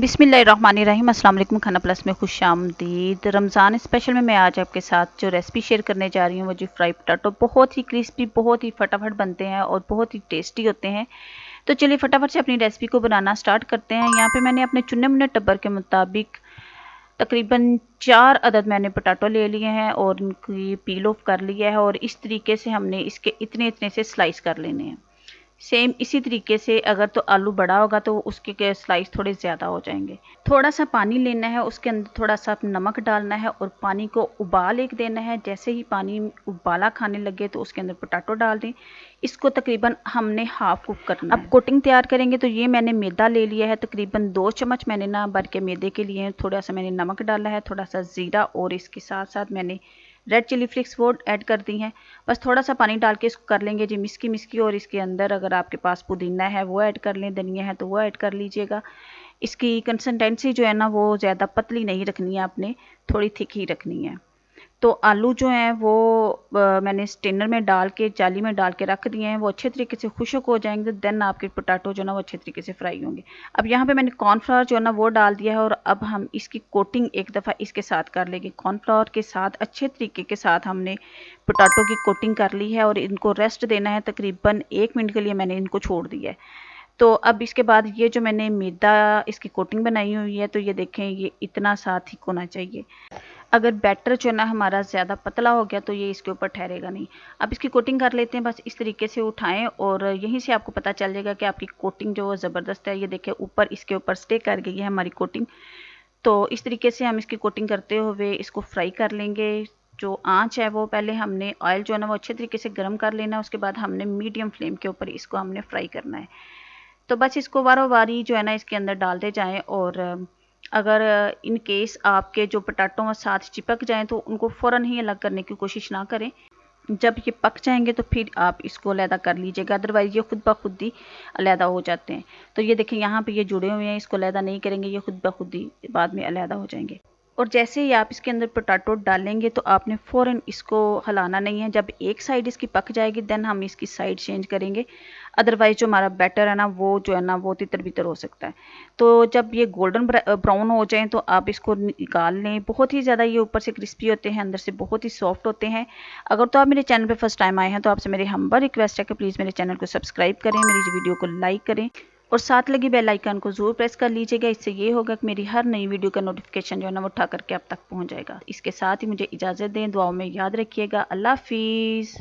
बिस्मिल्लाहिर्रहमानिर्रहीम। अस्सलाम वालेकुम। खाना प्लस में खुशामदीद। रमज़ान स्पेशल में मैं आज आपके साथ जो रेसिपी शेयर करने जा रही हूँ वो जी फ्राई पोटैटो, बहुत ही क्रिस्पी, बहुत ही फटाफट बनते हैं और बहुत ही टेस्टी होते हैं। तो चलिए फटाफट से अपनी रेसिपी को बनाना स्टार्ट करते हैं। यहाँ पे मैंने अपने चुने मुने टब्बर के मुताबिक तकरीबन 4 अदद मैंने पोटैटो ले लिए हैं और उनकी पील ऑफ कर लिया है और इस तरीके से हमने इसके इतने इतने से स्लाइस कर लेने हैं। सेम इसी तरीके से अगर तो आलू बड़ा होगा तो उसके स्लाइस थोड़े ज़्यादा हो जाएंगे। थोड़ा सा पानी लेना है, उसके अंदर थोड़ा सा नमक डालना है और पानी को उबाल एक देना है। जैसे ही पानी उबाला खाने लगे तो उसके अंदर पोटैटो डाल दें। इसको तकरीबन हमने हाफ कुक करना है। अब कोटिंग तैयार करेंगे तो ये मैंने मैदा ले लिया है, तकरीबन 2 चम्मच मैंने ना भर के मैदे के लिए थोड़ा सा मैंने नमक डाला है, थोड़ा सा ज़ीरा और इसके साथ साथ मैंने रेड चिली फ्लेक्स वो ऐड कर दी हैं। बस थोड़ा सा पानी डाल के इसको कर लेंगे जी मिस्की मिस्की। और इसके अंदर अगर आपके पास पुदीना है वो ऐड कर लें, धनिया है तो वो ऐड कर लीजिएगा। इसकी कंसिस्टेंसी जो है ना वो ज़्यादा पतली नहीं रखनी है, आपने थोड़ी थिक ही रखनी है। तो आलू जो हैं वो मैंने स्टेनर में डाल के जाली में डाल के रख दिए हैं। वो अच्छे तरीके से खुश्क हो जाएंगे, देन आपके पोटैटो जो ना वो अच्छे तरीके से फ्राई होंगे। अब यहाँ पे मैंने कॉर्नफ्लावर जो है ना वो डाल दिया है और अब हम इसकी कोटिंग एक दफ़ा इसके साथ कर लेंगे। कॉर्नफ्लावर के साथ अच्छे तरीके के साथ हमने पोटैटो की कोटिंग कर ली है और इनको रेस्ट देना है। तकरीबन 1 मिनट के लिए मैंने इनको छोड़ दिया है। तो अब इसके बाद ये जो मैंने मैदा इसकी कोटिंग बनाई हुई है, तो ये देखें ये इतना सा थिक होना चाहिए। अगर बैटर जो है ना हमारा ज़्यादा पतला हो गया तो ये इसके ऊपर ठहरेगा नहीं। अब इसकी कोटिंग कर लेते हैं, बस इस तरीके से उठाएं और यहीं से आपको पता चल जाएगा कि आपकी कोटिंग जो ज़बरदस्त है। ये देखिए ऊपर इसके ऊपर स्टे कर गई है हमारी कोटिंग। तो इस तरीके से हम इसकी कोटिंग करते हुए इसको फ्राई कर लेंगे। जो आंच है वो पहले हमने ऑयल जो है ना वो अच्छे तरीके से गर्म कर लेना है, उसके बाद हमने मीडियम फ्लेम के ऊपर इसको हमने फ्राई करना है। तो बस इसको वारों वारी जो है ना इसके अंदर डालते जाएं और अगर इन केस आपके जो पोटैटो साथ चिपक जाएं तो उनको फ़ौरन ही अलग करने की कोशिश ना करें। जब ये पक जाएंगे तो फिर आप इसको अलहदा कर लीजिएगा, अदरवाइज़ ये खुद ब खुद ही अलहदा हो जाते हैं। तो ये देखें यहाँ पे ये जुड़े हुए हैं, इसको अलहदा नहीं करेंगे, ये खुद ब खुद ही बाद में अलहदा हो जाएंगे। और जैसे ही आप इसके अंदर पोटैटो डालेंगे तो आपने फ़ौरन इसको हिलाना नहीं है। जब एक साइड इसकी पक जाएगी देन हम इसकी साइड चेंज करेंगे, अदरवाइज़ जो हमारा बैटर है ना वो जो है ना वो तितर बितर हो सकता है। तो जब ये गोल्डन ब्राउन हो जाएं तो आप इसको निकाल लें। बहुत ही ज़्यादा ये ऊपर से क्रिस्पी होते हैं, अंदर से बहुत ही सॉफ्ट होते हैं। अगर तो आप मेरे चैनल पे फर्स्ट टाइम आए हैं तो आपसे मेरी हम्बल रिक्वेस्ट है कि प्लीज़ मेरे चैनल को सब्सक्राइब करें, मेरी वीडियो को लाइक करें और साथ लगी बेल आइकन को ज़रूर प्रेस कर लीजिएगा। इससे ये होगा कि मेरी हर नई वीडियो का नोटिफिकेशन जो है ना वो उठा करके आप तक पहुंच जाएगा। इसके साथ ही मुझे इजाज़त दें, दुआओं में याद रखिएगा। अल्लाह हाफिज़।